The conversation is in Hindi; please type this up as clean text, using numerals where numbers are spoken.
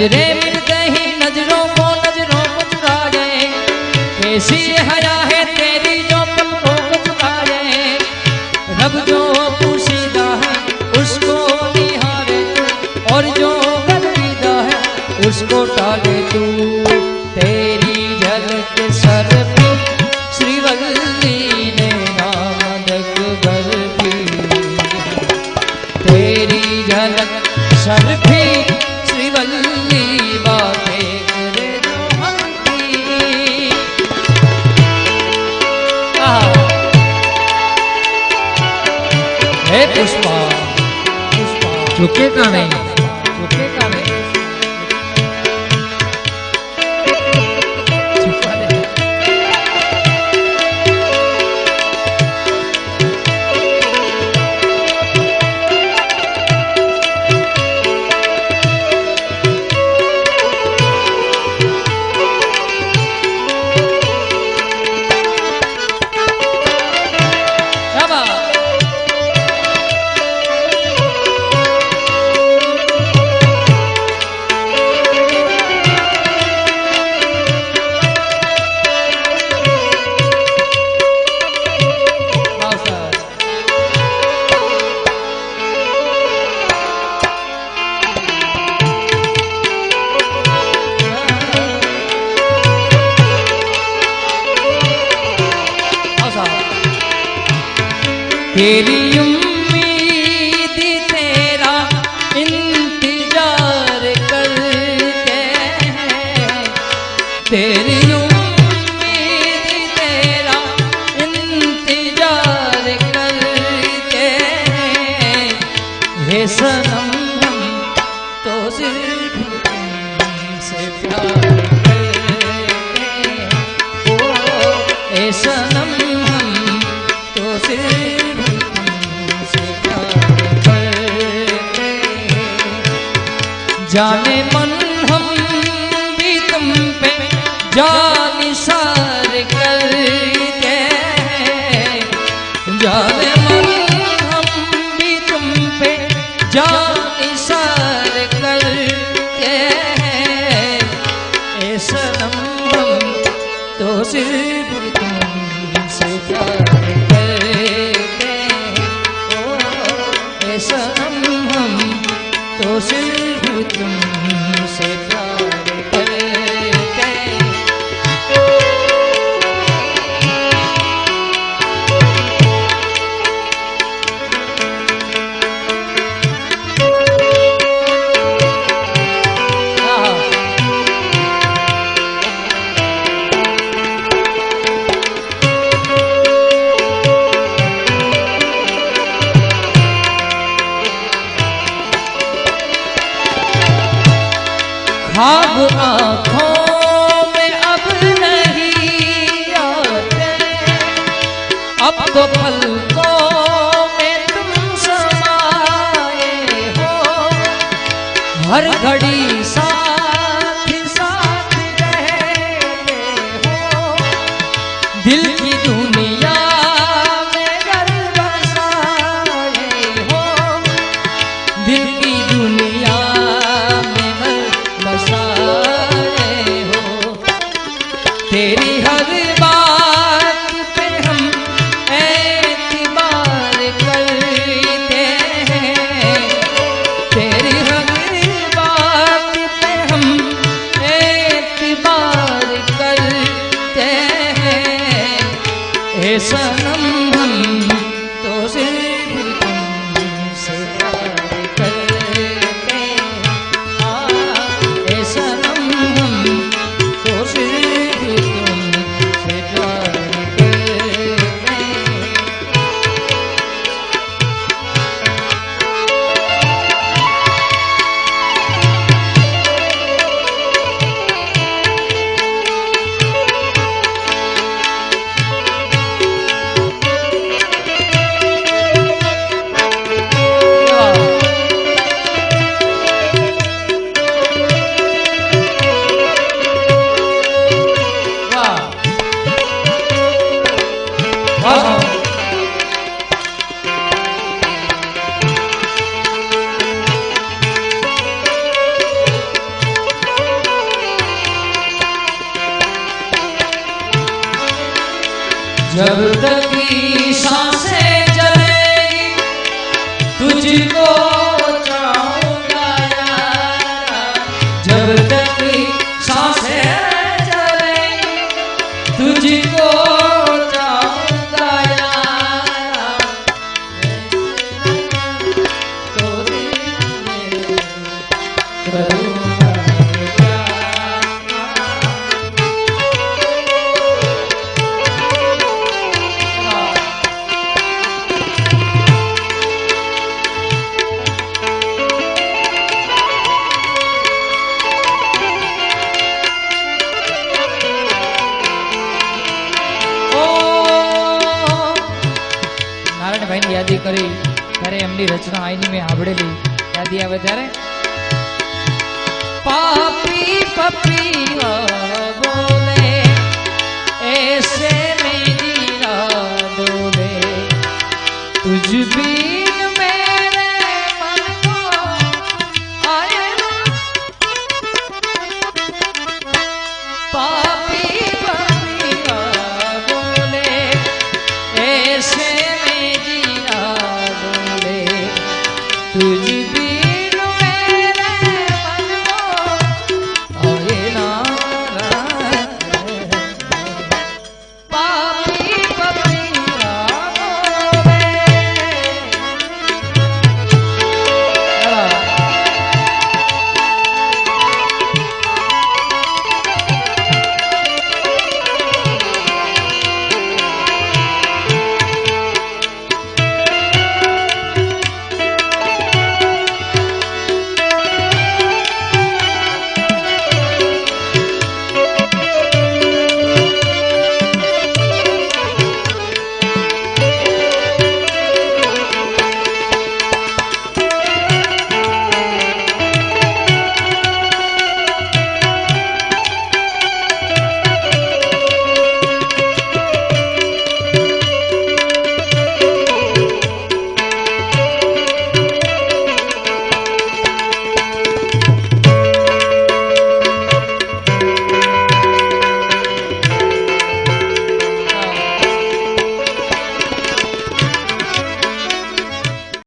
नजरें मिलते ही नजरों को चुरा जाए, कैसी हया है तेरी जो पलकों को चुराए। रब जो पोशीदा है उसको निहारे तू, और जो गर्विदा है उसको टाले तू। तेरी झलक सर पे श्रीवल्ली ने नामक बरफी, तेरी झलक सर पे श्रीवल्ली बातें करे जो हमकी। हे पुष्पा पुष्पा झुकेगा नहीं, झुकेगा नहीं। तेरी उम्मीद तेरा इंतजार करते हैं, तेरी उम्मीद तेरा इंतजार करते हैं। हे सनम हम तो सिर्फ तुमसे प्यार करते हैं, ओ हे सनम हम तो सिर्फ जाने मन हम भी तुम पे जान निसार करते हैं, जाने मन हम भी तुम पे जान निसार करते हैं। ए सनम हम तो सिर्फ तुमसे प्यार करते हैं, ओ ए सनम हम तो सिर्फ तुमसे प्यार करते हैं। ख्वाब आँखों में अब नहीं आते, अब तो पलकों में तुम समाए हो। हर घड़ी साथ साथ रहते हो, दिल की दुनिया में घर बसाए हो, दिल की दुनिया हो। तेरी हर बात पे हम एतबार करते हैं, तेरी हर बात पे हम एतबार करते हैं। ए सनम हम तो सिर्फ तुमसे प्यार करते हैं, ए सनम हम तो सिर्फ तुमसे प्यार करते हैं। जब तक की सांसें चलेगी तुझको चाहूंगा यार, जब तक की सांसें चलेगी तुझको चाहूंगा यार, तो दिल करूंगा યાદી કરી ત્યારે એમની રચના આઈની મેં સાંભળેલી યાદી આવે ત્યારે પાપી પપી બોલે એ